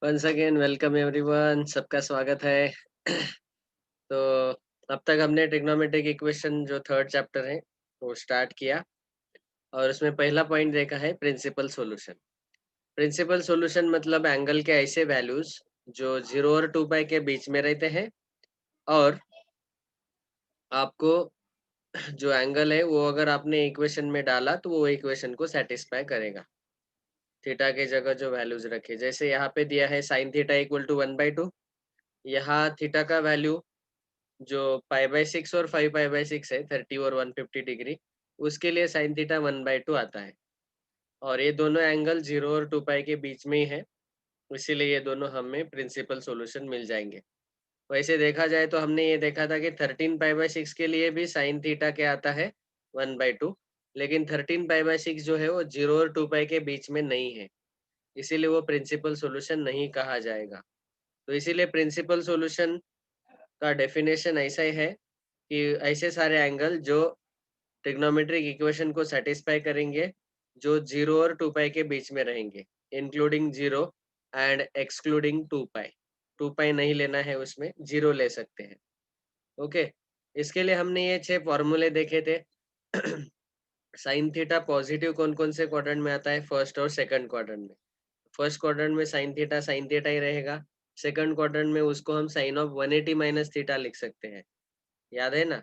Once again welcome everyone, सबका स्वागत है। तो अब तक हमने ट्रिग्नोमेट्रिक इक्वेशन जो थर्ड चैप्टर है वो स्टार्ट किया और उसमें पहला पॉइंट देखा है प्रिंसिपल सॉल्यूशन। प्रिंसिपल सॉल्यूशन मतलब एंगल के ऐसे वैल्यूज जो 0 और 2 पाई के बीच में रहते हैं और आपको जो एंगल है वो अगर आपने इक्वेशन में डाला तो वो इक्वेशन को सेटिस्फाई करेगा। थीटा के जगह जो वैल्यूज रखे, जैसे यहाँ पे दिया है साइन थीटा इक्वल टू 1/2। यहाँ थीटा का वैल्यू जो π/6 और 5π/6 है, 30 और 150 डिग्री, उसके लिए साइन थीटा 1/2 आता है। और ये दोनों एंगल 0 और 2 पाई के बीच में ही है, इसीलिए ये दोनों हमें प्रिंसिपल सॉल्यूशन मिल जाएंगे। वैसे देखा जाए तो हमने ये देखा था कि 13π/6 के लिए भी साइन थीटा क्या आता है, 1/2। लेकिन 13π/6 जो है वो 0 और 2 पाई के बीच में नहीं है, इसीलिए वो प्रिंसिपल सॉल्यूशन नहीं कहा जाएगा। तो इसीलिए प्रिंसिपल सॉल्यूशन का डेफिनेशन ऐसा ही है कि ऐसे सारे एंगल जो ट्रिग्नोमेट्रिक इक्वेशन को सेटिस्फाई करेंगे जो 0 और 2 पाई के बीच में रहेंगे, इंक्लूडिंग 0 एंड एक्सक्लूडिंग 2 पाई। 2 पाई नहीं लेना है, उसमें 0 ले सकते हैं। ओके, इसके लिए हमने ये 6 फॉर्मूले देखे थे। साइन थीटा पॉजिटिव कौन कौन से क्वाड्रेंट में आता है, फर्स्ट और सेकंड क्वाड्रेंट में। फर्स्ट क्वाड्रेंट में साइन थीटा ही रहेगा। सेकंड क्वाड्रेंट में उसको हम साइन ऑफ 180 माइनस थीटा लिख सकते हैं, याद है ना।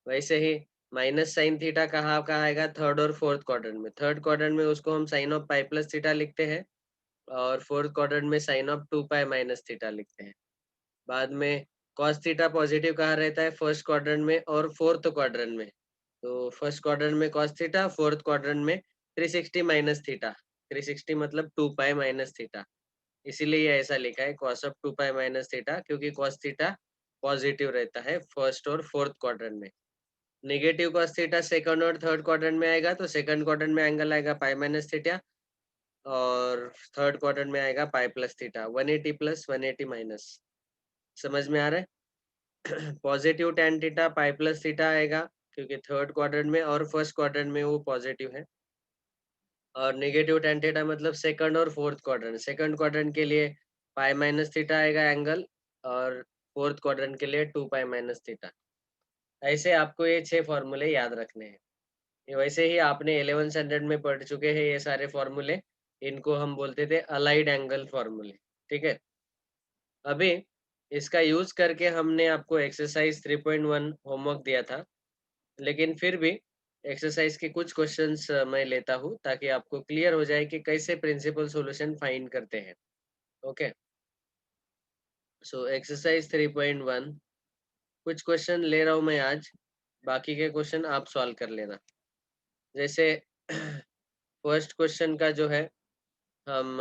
वैसे ही माइनस साइन थीटा कहाँ कहाँ आएगा, थर्ड और फोर्थ क्वाड्रेंट में। थर्ड क्वाड्रेंट में उसको हम sine of pi plus theta लिखते हैं और फोर्थ क्वाड्रेंट में sine of 2 pi minus theta लिखते हैं। बाद में कॉस थीटा पॉजिटिव कहाँ रहता है, फर्स्ट क्वाड्रेंट में और फोर्थ क्वाड्रेंट में। तो फर्स्ट क्वाड्रेंट में कॉस थीटा, फोर्थ क्वाड्रेंट में 360 माइनस थीटा। 360 मतलब 2 पाई माइनस थीटा, इसीलिए ये ऐसा लिखा है cos of 2 pi minus theta, क्योंकि कॉस थीटा पॉजिटिव रहता है फर्स्ट और फोर्थ क्वाड्रेंट में। नेगेटिव कॉस थीटा सेकंड और थर्ड क्वाड्रेंट में आएगा, तो सेकंड क्वाड्रेंट में एंगल आएगा पाई माइनस थीटा और थर्ड क्वाड्रेंट में आएगा पाई प्लस थीटा। 180 प्लस 180 माइनस, समझ में आ रहा है। Positive tan theta pi plus theta आएगा क्योंकि थर्ड क्वाड्रेंट में और फर्स्ट क्वाड्रेंट में वो पॉजिटिव है। और नेगेटिव टेन थीटा मतलब सेकंड और फोर्थ क्वाड्रेंट। सेकंड क्वाड्रेंट के लिए पाई माइनस थीटा आएगा एंगल, और फोर्थ क्वाड्रेंट के लिए 2 पाई माइनस थीटा। ऐसे आपको ये 6 फॉर्मूले याद रखने हैं। ये वैसे ही आपने 11 स्टैंडर्ड में पढ़ चुके हैं ये सारे फॉर्मूले। इनको हम बोलते थे अलाइड एंगल फॉर्मूले, ठीक है। अभी इसका यूज करके हमने आपको एक्सरसाइज 3.1 होमवर्क दिया था, लेकिन फिर भी एक्सरसाइज के कुछ क्वेश्चंस मैं लेता हूँ ताकि आपको क्लियर हो जाए कि कैसे प्रिंसिपल सॉल्यूशन फाइंड करते हैं। ओके, सो एक्सरसाइज 3.1 कुछ क्वेश्चन ले रहा हूँ मैं आज, बाकी के क्वेश्चन आप सॉल्व कर लेना। जैसे फर्स्ट क्वेश्चन का जो है, हम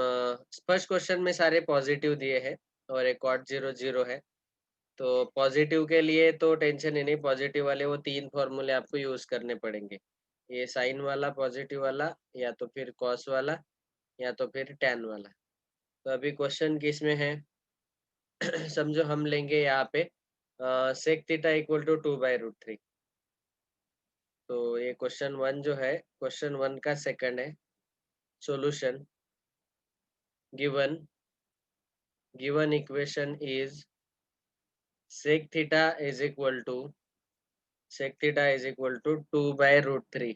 फर्स्ट क्वेश्चन में सारे पॉजिटिव दिए हैं और एक कॉट 0 0 है। तो पॉजिटिव के लिए तो टेंशन ही नहीं, पॉजिटिव वाले वो 3 फॉर्मूले आपको यूज करने पड़ेंगे। ये साइन वाला पॉजिटिव वाला, या तो फिर कॉस वाला, या तो फिर टैन वाला। तो अभी क्वेश्चन किस में है। समझो हम लेंगे यहाँ पे सेक थीटा इक्वल टू 2/√3। तो ये क्वेश्चन 1 जो है, क्वेश्चन 1 का सेकंड है। Solution given given equation is sec theta is equal to sec theta is equal to 2/√3।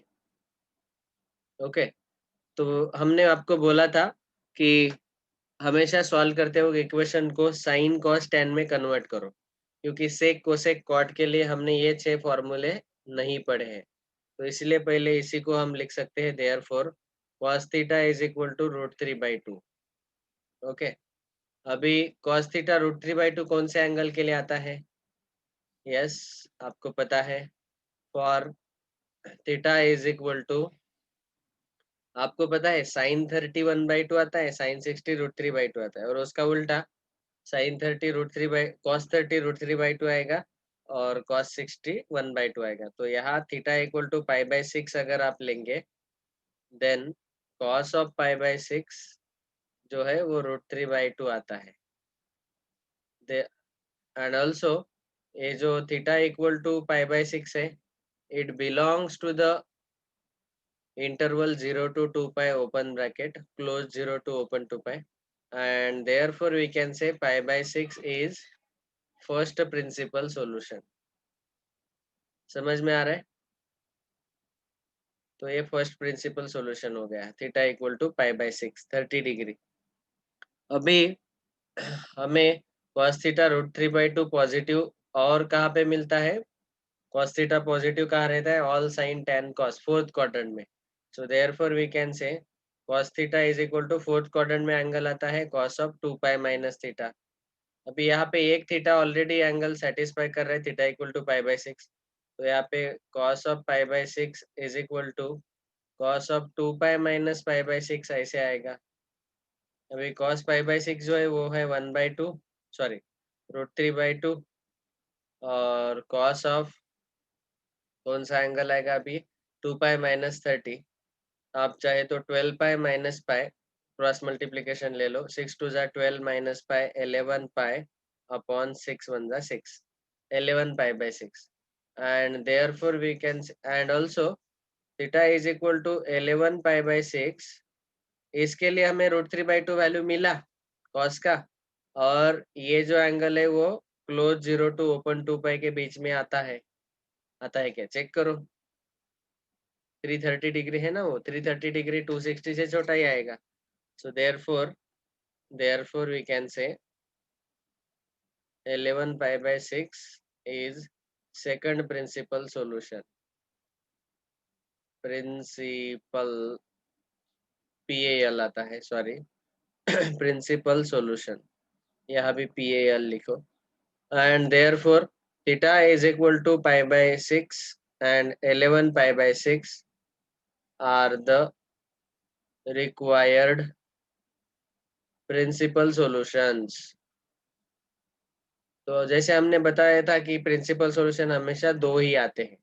Okay, तो हमने आपको बोला था कि हमेशा सॉल्व करते वक्त इक्वेशन को साइन कॉस टेन में कन्वर्ट करो, क्योंकि सेक कोसेक कॉट के लिए हमने ये 6 फॉर्मूले नहीं पढ़े हैं। तो इसलिए पहले इसी को हम लिख सकते हैं, therefore cos theta is equal to √3/2। ओके, अभी cos थीटा √3/2 कौन से एंगल के लिए आता है, यस आपको पता है। For theta is equal to, आपको पता है साइन 30 1/2 आता है, साइन 60 √3/2 आता है, और उसका उल्टा साइन 30 √3 कॉस 30 √3/2 आएगा और कॉस 60 1/2 आएगा। तो यहाँ थीटा इक्वल टू π/6 अगर आप लेंगे, देन कॉस ऑफ π/6 जो है वो √3/2 आता है। एंड ऑल्सो ये जो थीटा इक्वल टू π/6 है, it belongs to the interval 0 to 2 pi open bracket close 0 to open 2 pi। and therefore we can say pi by 6 is first principal solution. समझ में आ रहा है? तो ये फर्स्ट प्रिंसिपल सॉल्यूशन हो गया, theta equal to pi by 6 30 degree. अभी हमें cos थीटा रूट 3/2 पॉजिटिव और कहाँ पे मिलता है? cos थीटा पॉजिटिव कहाँ रहता है? All sine tan cos fourth quadrant में। So therefore we can say cos theta is equal to fourth quadrant में एंगल आता है cos of 2 pi minus theta. अभी यहाँ पे एक थीटा ऑलरेडी एंगल सेटिस्फाई कर रहा है, theta equal to pi by 6। तो यहाँ पे cos of pi by 6 is equal to cos of 2 pi minus pi by 6 ऐसे आएगा। अभी cos पाई बाय 6 जो है वो है 1/2, सॉरी रूट 3/2, और cos ऑफ कौन सा एंगल आएगा अभी? 2 पाई माइनस 30। आप चाहे तो 12 पाई माइनस पाई क्रॉस मल्टीप्लीकेशन ले लो, 6 2 जा 12 माइनस पाई 11 पाई अपॉन 6 1 जा 6 11 पाई by 6, and therefore we can and also theta is equal to 11 pi by 6। इसके लिए हमें √3/2 वैल्यू मिला cos का, और ये जो एंगल है वो क्लोज 0 टू ओपन 2 पाई के बीच में आता है। आता है क्या? चेक करो, 330 डिग्री है ना, वो 330 डिग्री 260 से छोटा ही आएगा। सो therefore we can say 11 pi by 6 is second principal solution। Principal PAL आता है, सॉरी प्रिंसिपल सॉल्यूशन, यहाँ भी PAL लिखो। and therefore theta is equal to pi by 6 and 11 pi by 6 are the required principal solutions। तो जैसे हमने बताया था कि प्रिंसिपल सॉल्यूशन हमेशा दो ही आते हैं,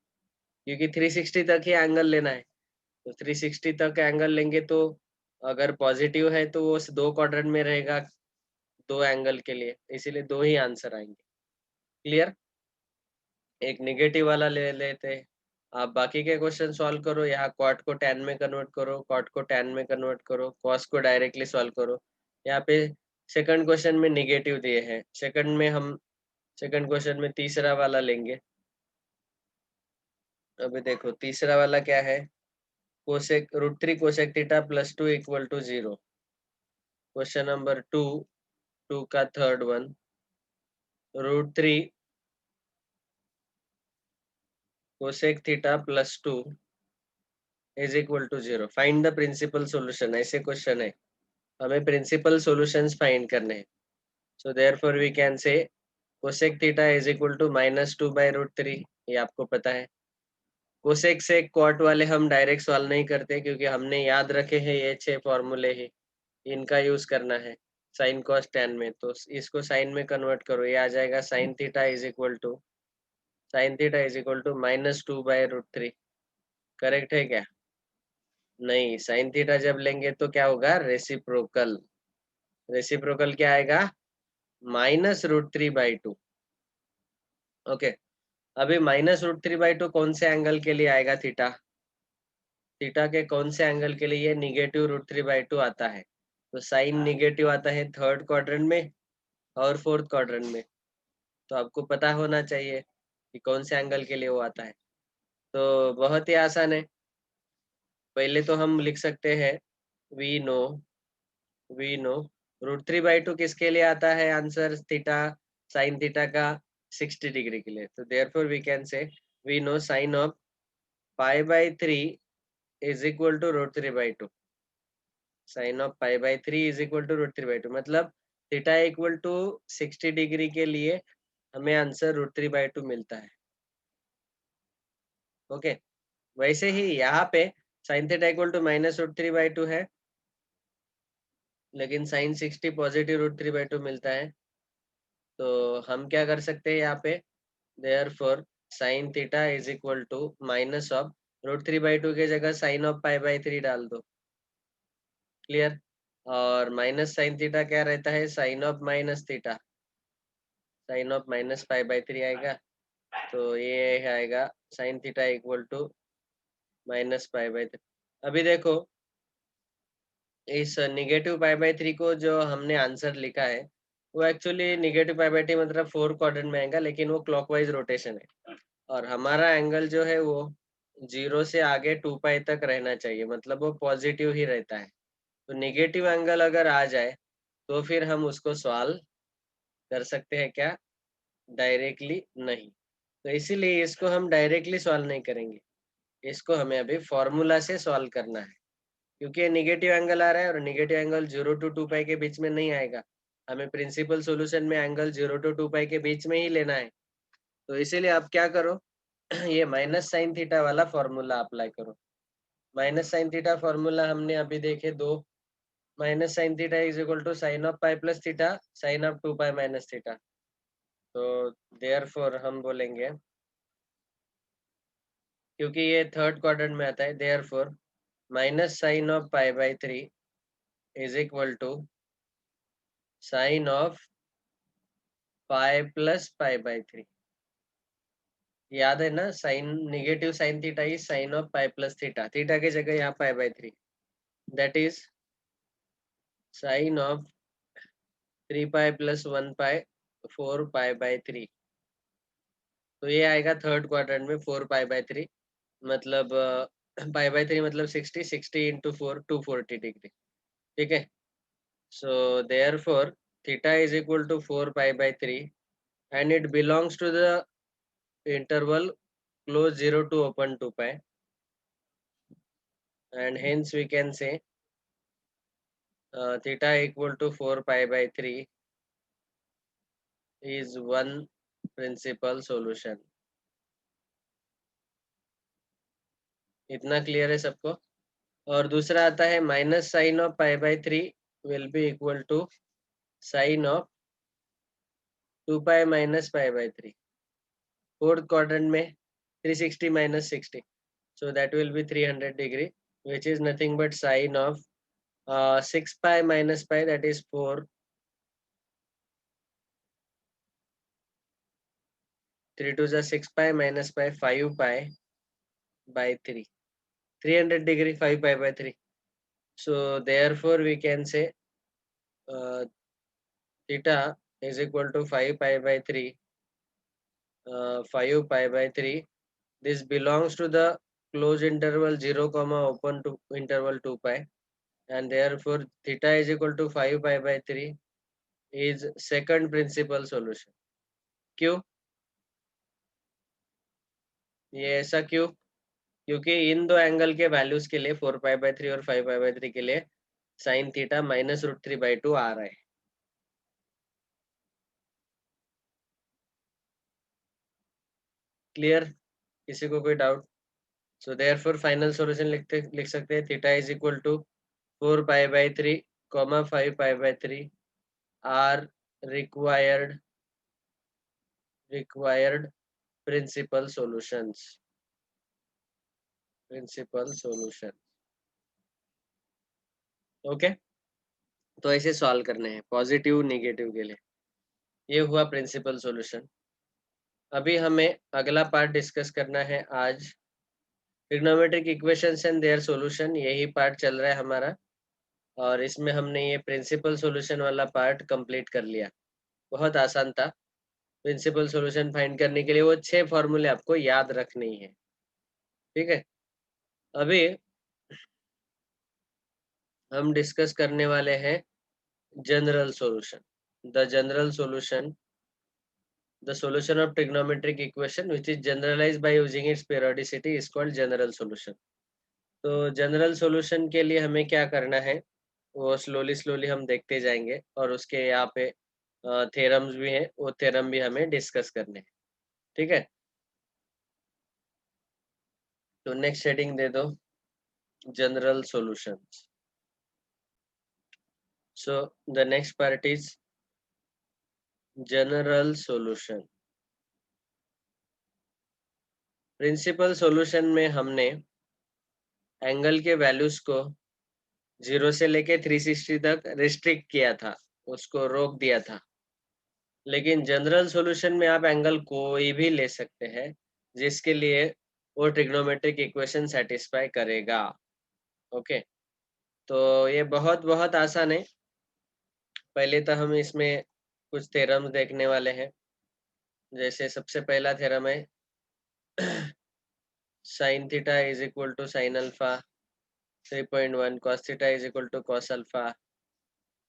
क्योंकि 360 तक ही एंगल लेना है। तो 360 तक एंगल लेंगे तो अगर पॉजिटिव है तो वो दो क्वाड्रेंट में रहेगा दो एंगल के लिए, इसीलिए दो ही आंसर आएंगे। क्लियर? एक नेगेटिव वाला ले लेते हैं। आप बाकी के क्वेश्चन सॉल्व करो, यहाँ कॉट को टैन में कन्वर्ट करो, कॉट को टैन में कन्वर्ट करो, कॉस को डायरेक्टली सॉल्व करो। यहाँ पे सेकंड क्वेश्चन में नेगेटिव दिए हैं, सेकंड क्वेश्चन में तीसरा वाला लेंगे। अभी देखो तीसरा वाला क्या है? Cosec √3 cosec theta plus 2 equal to 0। Question number 2 का third one, √3 cosec theta plus 2 is equal to 0, find the principal solution, ऐसे क्वेश्चन है। हमें प्रिंसिपल सॉल्यूशंस फाइंड करने हैं। So therefore we can say cosec theta is equal to -2/√3, ये आपको पता है। कोसेक से कॉट वाले हम डायरेक्ट सॉल्व नहीं करते, क्योंकि हमने याद रखे हैं ये 6 फॉर्मूले ही, इनका यूज करना है साइन कॉस टैन में। तो इसको साइन में कन्वर्ट करो, ये आ जाएगा sin theta is equal to -2/√3। Correct है क्या? नहीं, साइन थीटा जब लेंगे तो क्या होगा? रेसिप्रोकल। रेसिप्रोकल क्या आएगा? -√3/2। ओके, अभी -√3/2 कौन से एंगल के लिए आएगा? थीटा। थीटा के कौन से एंगल के लिए ये निगेटिव √3/2 आता है? तो साइन निगेटिव आता है थर्ड क्वाड्रेंट में और फोर्थ क्वाड्रेंट में। तो आपको पता होना चाहिए कि कौन से एंगल के लिए वो आता है। तो बहुत ही आसान है। पहले तो हम लिख सकते हैं वी नो √3/2 किसके लिए आता है? आंसर थीटा, साइन थीटा का 60 डिग्री के लिए। तो therefore we can say we know sine of π/3 is equal to √3/2। Sine of π/3 is equal to √3/2, मतलब थीटा इक्वल टू 60 डिग्री के लिए हमें आंसर √3/2 मिलता है। ओके, वैसे ही यहाँ पे साइन थीटा इक्वल टू -√3/2 है, लेकिन साइन 60 पॉजिटिव √3/2 मिलता है। तो हम क्या कर सकते हैं यहाँ पे? Therefore sine theta is equal to minus of √3/2 के जगह साइन ऑफ π/3 डाल दो। क्लियर? और माइनस साइन थीटा क्या रहता है? Sine of minus theta, sine of -π/3 आएगा। तो ये आएगा साइन थीटा इक्वल टू -π/3। अभी देखो इस नेगेटिव पाई बाई 3 को जो हमने आंसर लिखा है वो एक्चुअली नेगेटिव पाई बाई 3 मतलब 4 क्वाड्रेंट में आएगा, लेकिन वो क्लॉकवाइज रोटेशन है और हमारा एंगल जो है वो 0 से आगे 2 पाई तक रहना चाहिए, मतलब वो पॉजिटिव ही रहता है। तो नेगेटिव एंगल अगर आ जाए तो फिर हम उसको सॉल्व कर सकते हैं क्या? डायरेक्टली नहीं। तो इसीलिए इसको हम डायरेक्टली सॉल्व नहीं करेंगे, इसको हमें अभी फॉर्मूला से सॉल्व करना है, क्योंकि ये नेगेटिव एंगल आ रहा है और नेगेटिव एंगल 0 टू 2 पाई के बीच में नहीं आएगा। हमें प्रिंसिपल सॉल्यूशन में एंगल 0 टू 2 पाई के बीच में ही लेना है। तो इसीलिए आप क्या करो, ये माइनस साइन थीटा वाला फॉर्मूला अप्लाई करो। माइनस साइन थीटा फॉर्मूला हमने अभी देखे दो, minus sine theta is equal to sine of pi plus theta sine of 2 pi minus theta. तो देयरफॉर हम बोलेंगे, क्योंकि ये थर्ड क्वाड्रेंट में आता है, therefore minus sine of pi by 3 is equal to sine of pi plus pi by 3। याद है ना, sine negative sign theta is sine of pi plus theta, theta की जगह यहाँ पाई by 3, that is sine of 3 pi plus 1 pi 4 pi by 3। तो ये आएगा third quadrant में 4 पाई बाई 3, मतलब पाई बाई 3 मतलब 60, 60 इंटू 4 240 डिग्री। ठीक है, so therefore theta is equal to 4 pi by 3 and it belongs to the interval close 0 to open 2 pi, and hence we can say theta equal to 4 pi by 3 is one principal solution. इतना clear है सबको? और दूसरा आता है minus sine of pi by 3 will be equal to sine of 2 pi minus pi by 3, fourth quadrant में 360 minus 60, so that will be 300 degree, which is nothing but sine of 6 pi minus pi, that is 4, 3 to the 6 pi minus pi 5 pi by 3, 300 degree 5 pi by 3. So therefore we can say uh, theta is equal to 5 pi by 3, 5 pi by 3. This belongs to the closed interval 0 comma open to interval 2 pi, and therefore theta is equal to 5 pi by 3 is second principal solution. क्यों ये ऐसा क्यों? क्योंकि इन दो angle के values के लिए 4 pi by 3 और 5 पाई बाई 3 के लिए sine theta minus root 3 by 2 आ रहा है। क्लियर? किसी को कोई doubt? So therefore final solution लिख सकते हैं, theta is equal to 4 pi by 3 comma 5 pi by 3 are required principal solutions, principal solution. Okay, तो ऐसे सॉल्व करने हैं पॉजिटिव नेगेटिव के लिए। ये हुआ प्रिंसिपल सॉल्यूशन। अभी हमें अगला पार्ट डिस्कस करना है आज, trigonometric equations and their solution, यही पार्ट चल रहा है हमारा, और इसमें हमने ये प्रिंसिपल सॉल्यूशन वाला पार्ट कंप्लीट कर लिया। बहुत आसान था। प्रिंसिपल सॉल्यूशन फाइंड करने के लिए वो 6 फॉर्मूले आपको याद रखने ही है। ठीक है, अभी हम डिस्कस करने वाले हैं general solution. The general solution, the solution of trigonometric equation which is generalized by using its periodicity is called general solution. तो जनरल सॉल्यूशन के लिए हमें क्या करना है वो स्लोली स्लोली हम देखते जाएंगे, और उसके यहाँ पे थ्योरम्स भी हैं, वो थ्योरम भी हमें डिस्कस करने हैं। ठीक है, तो नेक्स्ट हेडिंग दे दो, general solutions. So the next part is general solution. Principal solution में हमने एंगल के वैल्यूज को 0 से लेके 360 तक रिस्ट्रिक्ट किया था, उसको रोक दिया था। लेकिन जनरल सॉल्यूशन में आप एंगल कोई भी ले सकते हैं जिसके लिए वो ट्रिग्नोमेट्रिक इक्वेशन सेटिस्फाई करेगा। ओके, तो ये बहुत बहुत आसान है। पहले तो हम इसमें कुछ थ्योरम देखने वाले हैं। जैसे सबसे पहला थ्योरम है sin theta is equal to sin alpha 3.1, cos theta is equal to cos alpha,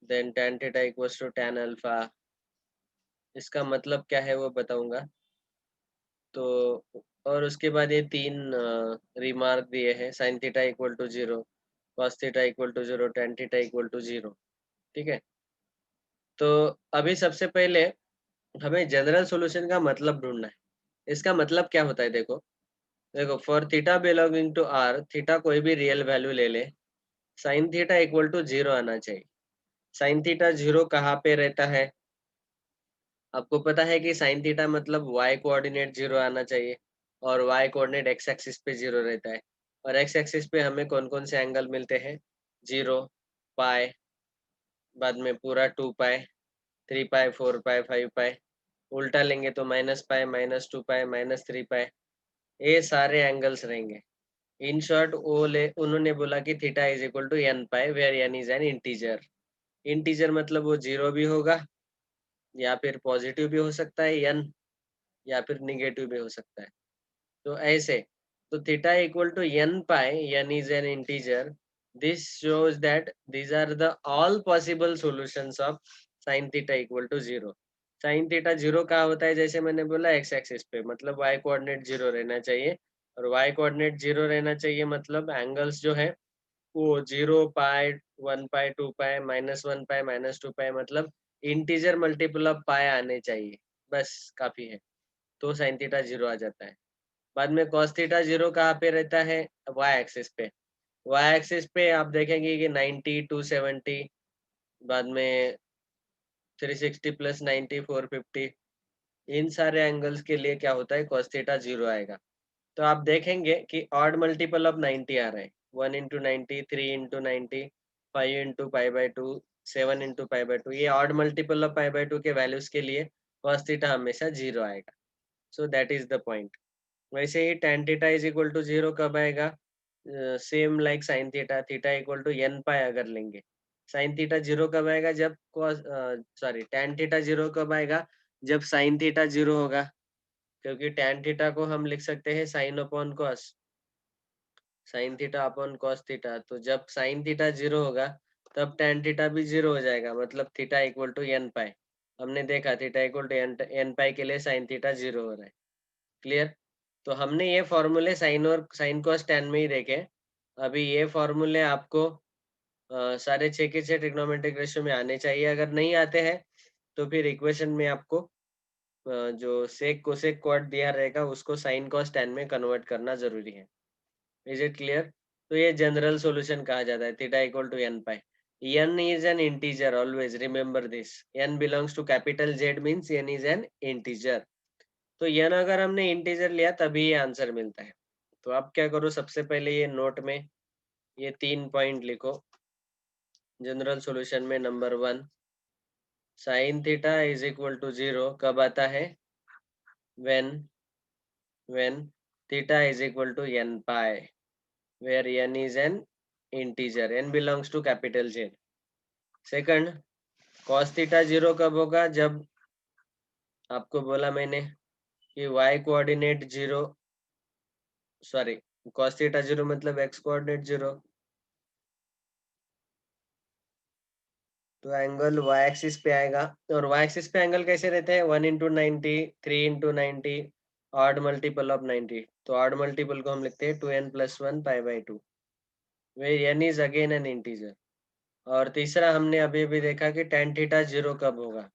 then tan theta equals to tan alpha. इसका मतलब क्या है वो बताऊंगा। तो और उसके बाद ये तीन रिमार्क दिए हैं, sin theta equal to 0, cos theta equal to 0, tan theta equal to 0। ठीक है। तो अभी सबसे पहले हमें जनरल सॉल्यूशन का मतलब ढूंढना है। इसका मतलब क्या होता है, देखो देखो for theta belonging to R, theta कोई भी रियल वैल्यू ले ले, साइन थीटा इक्वल टू 0 आना चाहिए। साइन थीटा 0 कहाँ पे रहता है? आपको पता है कि साइन थीटा मतलब y कोऑर्डिनेट 0 आना चाहिए, और y कोऑर्डिनेट x एक्सिस पे 0 रहता है। और x एक्सिस पे हमें कौन कौन से एंगल मिलते हैं? 0, पाई, बाद में पूरा 2 पाई, 3 पाई, 4 पाई, 5 पाई। उल्टा लेंगे तो minus pi, minus 2 pi, minus 3 pi. ये सारे एंगल्स रहेंगे। इन शॉर्ट उन्होंने बोला कि theta is equal to n pi, where n is an integer. Integer मतलब वो 0 भी होगा, या फिर पॉजिटिव भी हो सकता है एन, या फिर निगेटिव भी हो सकता है। तो ऐसे, तो theta equal to n pi, n is an integer. This shows that these are the all possible solutions of sin theta equal to 0। sin theta 0 कहाँ होता है? जैसे मैंने बोला x एक्सिस पे, मतलब y कोऑर्डिनेट 0 रहना चाहिए। और y कोऑर्डिनेट 0 रहना चाहिए मतलब एंगल्स जो है वो 0 पाई, 1 पाई, 2 पाई, -1 पाई, -2 पाई, मतलब इंटीजर मल्टीपल ऑफ पाई आने चाहिए। बस काफी है। तो sin थीटा 0 आ जाता है। बाद में cos थीटा 0 कहाँ पे रहता है? y एक्सिस पे। y एक्सिस पे आप देखेंगे कि 90, 270, बाद में 360 प्लस 90, 450। इन सारे एंगल्स के लिए क्या होता है? cos थीटा 0 आएगा। तो आप देखेंगे कि ऑड मल्टीपल ऑफ 90 आ रहे हैं। 1 into 90, 3 into 90, 5 into pi by 2, 7 into pi by 2। ये odd multiple of pi by 2 के वैल्यूज के लिए cos थीटा हमेशा 0 आएगा। So that is the point. वैसे ही tan theta is equal to 0 कब आएगा? Same like sine theta, theta equal to n pi अगर लेंगे। साइन थीटा 0 कब आएगा? जब सॉरी tan थीटा 0 कब आएगा? जब साइन थीटा 0 होगा। क्योंकि tan थीटा को हम लिख सकते हैं sine upon cos, sine theta upon cos theta. तो जब साइन थीटा 0 होगा तब tan थीटा भी 0 हो जाएगा, मतलब थीटा इक्वल टू एन पाई। हमने देखा थीटा इक्वल टू एन पाई के लिए साइन थीटा 0 हो रहा है। क्लियर? तो हमने ये फॉर्मूले साइन और साइन कॉस tan में ही देखे। अभी ये फॉर्मूले आपको सारे 6 के 6 ट्रिग्नोमेट्रिक रेशियो में आने चाहिए। अगर नहीं आते हैं तो फिर इक्वेशन में आपको जो सेक कोसेक क्वाड दिया रहेगा उसको साइन कॉस tan में कन्वर्ट करना जरूरी है। Is it clear? तो ये जनरल सॉल्यूशन कहा जाता है, theta equal to n pi. n is an integer, always remember this। n belongs to capital Z means n is an integer। तो n अगर हमने इंटीजर लिया तभी ये आंसर मिलता है। तो आप क्या करो, सबसे पहले ये नोट में ये 3 पॉइंट लिखो। जनरल सॉल्यूशन में number 1, sine theta is equal to 0 कब आता है? when theta is equal to n pi, where n is an integer, n belongs to capital Z। Second, cos theta 0 कब होगा? जब आपको बोला मैंने कि y coordinate 0, sorry, cos theta 0 मतलब x कोऑर्डिनेट 0। तो एंगल y एक्सिस पे आएगा। और y एक्सिस पे एंगल कैसे रहते हैं? 1 into 90, 3 into 90, odd multiple of 90। तो ऑड मल्टीपल को हम लिखते हैं 2n plus 1 pi by 2, way n is again an integer. और तीसरा हमने अभी भी देखा कि tan थीटा 0 कब होगा?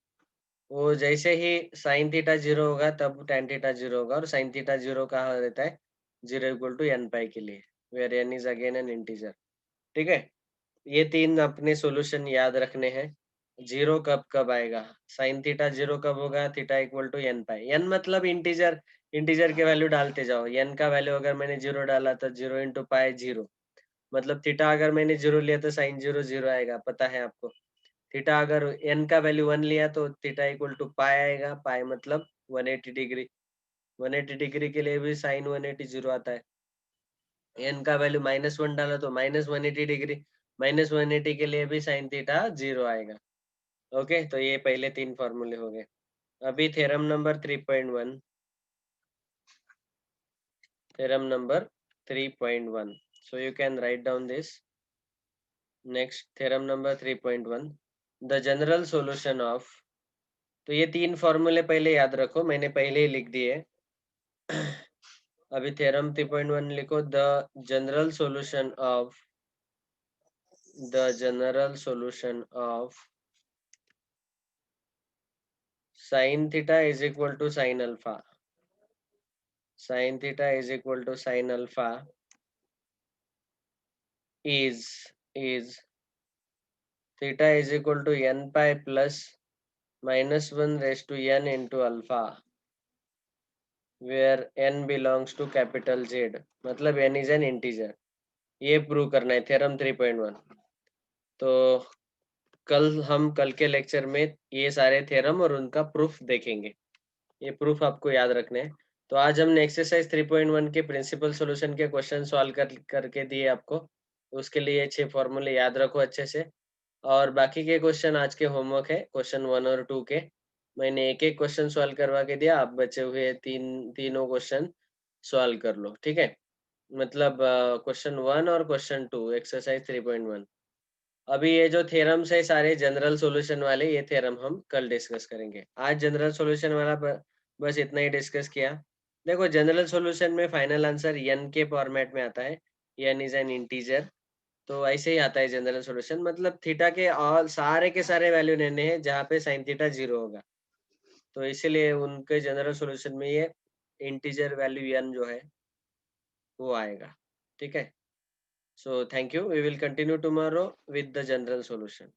वो जैसे ही sin थीटा 0 होगा तब tan थीटा 0 होगा। और sin थीटा 0 कहाँ रहता है? 0 इक्वल टू n पाई के लिए, where n is again an integer. ठीक है। ये तीन अपने सॉल्यूशन याद रखने हैं। 0 कब कब आएगा? साइन थीटा 0 कब होगा? Theta equal to n pi. N मतलब इंटीजर, इंटीजर के वैल्यू डालते जाओ। एन का वैल्यू अगर मैंने 0 डाला तो 0 इंटू पाई 0, मतलब थीटा अगर मैंने 0 लिया तो साइन 0 0 आएगा, पता है आपको। थीटा अगर एन का वैल्यू 1 लिया तो थीटा इक्वल टू पाई आएगा, पाई मतलब 180 डिग्री। 180 डिग्री के लिए भी साइन 180 0 आता है। एन का वैल्यू -1 डाला तो -180 डिग्री, -180 के लिए भी sin थीटा 0 आएगा। ओके, तो ये पहले 3 फॉर्मूले हो गए। अभी theorem number 3.1, theorem number 3.1. So you can write down this. Next, theorem number 3.1, the general solution of, तो ये 3 फॉर्मूले पहले याद रखो, मैंने पहले ही लिख दिए। अभी थ्योरम 3.1 लिखो, the general solution of sin theta is equal to sin alpha. Sin theta is equal to sin alpha is theta is equal to n pi plus -1 raised to n into alpha, where n belongs to capital Z, मतलब n is an integer। ये prove करना है theorem 3.1। तो कल के lecture में ये सारे थ्योरम और उनका प्रूफ देखेंगे। ये प्रूफ आपको याद रखने हैं। तो आज हमने एक्सरसाइज 3.1 के प्रिंसिपल सॉल्यूशन के क्वेश्चन सॉल्व करके दिए आपको। उसके लिए 6 फॉर्मूले याद रखो अच्छे से, और बाकी के क्वेश्चन आज के होमवर्क है, क्वेश्चन 1 और 2 के। मैंने एक एक क्वेश्चन सॉल्व करवा के दिया, आप बचे हुए तीनों क्वेश्चन सॉल्व कर लो, ठीक है। मतलब क्वेश्चन 1 और क्वेश्चन 2 एक्सरसाइज 3.1। अभी ये जो थ्योरम्स है सारे जनरल सॉल्यूशन वाले, ये थ्योरम हम कल डिस्कस करेंगे। आज जनरल सॉल्यूशन वाला बस इतना ही डिस्कस किया। देखो, जनरल सॉल्यूशन में फाइनल आंसर n के फॉर्मेट में आता है, n इज एन इंटीजर। तो ऐसे ही आता है जनरल सॉल्यूशन, मतलब थीटा के ऑल सारे के सारे वैल्यू लेने हैं जहाँ पे साइन थीटा 0 होगा। तो इसीलिए उनके जनरल सॉल्यूशन में ये इंटीजर वैल्यू n जो है वो आएगा, ठीक है। So thank you. We will continue tomorrow with the general solution.